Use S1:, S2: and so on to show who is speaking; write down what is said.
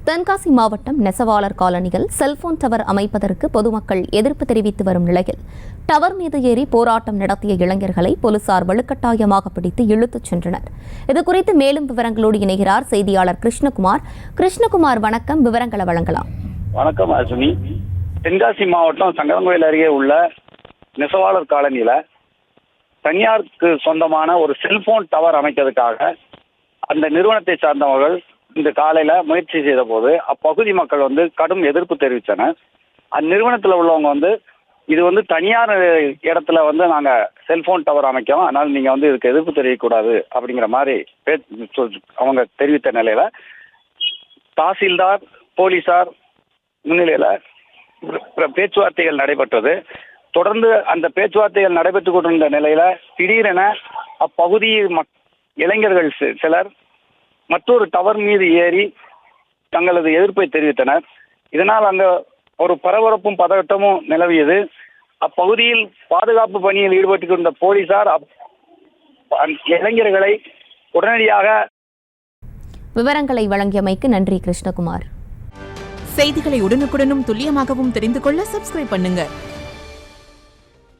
S1: தென்காசி மாவட்டம் நெசவாளர் காலனியில் செல்போன் டவர் அமைப்பதற்கு பொதுமக்கள் எதிர்ப்பு தெரிவித்து வரும் நிலையில் டவர் மீது ஏறி போராட்டம் நடத்திய இளைஞர்களை போலீசார் வலுக்கட்டாயமாக பிடித்து இழுத்துச் சென்றனர். இதுகுறித்து மேலும் விவரங்களோடு இணைகிறார் செய்தியாளர் கிருஷ்ணகுமார். கிருஷ்ணகுமார், வணக்கம். விவரங்களை வழங்கலாம்.
S2: வணக்கம் அசுனி. தென்காசி மாவட்டம் சங்கரன்கோயில் அருகே உள்ள நெசவாளர் காலனியில தனியாருக்கு சொந்தமான ஒரு செல்போன் டவர் அமைக்கிறதுக்காக அந்த நிறுவனத்தை சார்ந்தவர்கள் இந்த காலையில முயற்சி செய்த போது அப்பகுதி மக்கள் கடும் எதிர்ப்பு தெரிவித்தனர். அந்நிறுவனத்தில் உள்ளவங்க இது தனியார் இடத்துல நாங்க செல்போன் டவர் அமைக்கோம், அதனால நீங்க இதுக்கு எதிர்ப்பு தெரிவிக்கக்கூடாது அப்படிங்கிற மாதிரி அவங்க தெரிவித்த நிலையில தாசில்தார் போலீசார் முன்னிலையில பேச்சுவார்த்தைகள் நடைபெற்றது. தொடர்ந்து அந்த பேச்சுவார்த்தைகள் நடைபெற்றுக் கொண்டிருந்த நிலையில திடீரென அப்பகுதி இளைஞர்கள் சிலர் மற்றொரு டவர் மீது ஏறி தங்களது எதிர்ப்பை தெரிவித்தனர். இதனால் அங்க ஒரு பரபரப்பும் பதட்டமும் நிலவியது. அப்பகுதியில் பாதுகாப்பு பணியில் ஈடுபட்டுக் கொண்ட போலீசார் இளைஞர்களை உடனடியாக
S1: விவரங்களை வழங்கியமைக்கு நன்றி கிருஷ்ணகுமார்.
S3: செய்திகளை உடனுக்குடனும் துல்லியமாகவும் தெரிந்து கொள்ள சப்ஸ்கிரைப் பண்ணுங்க.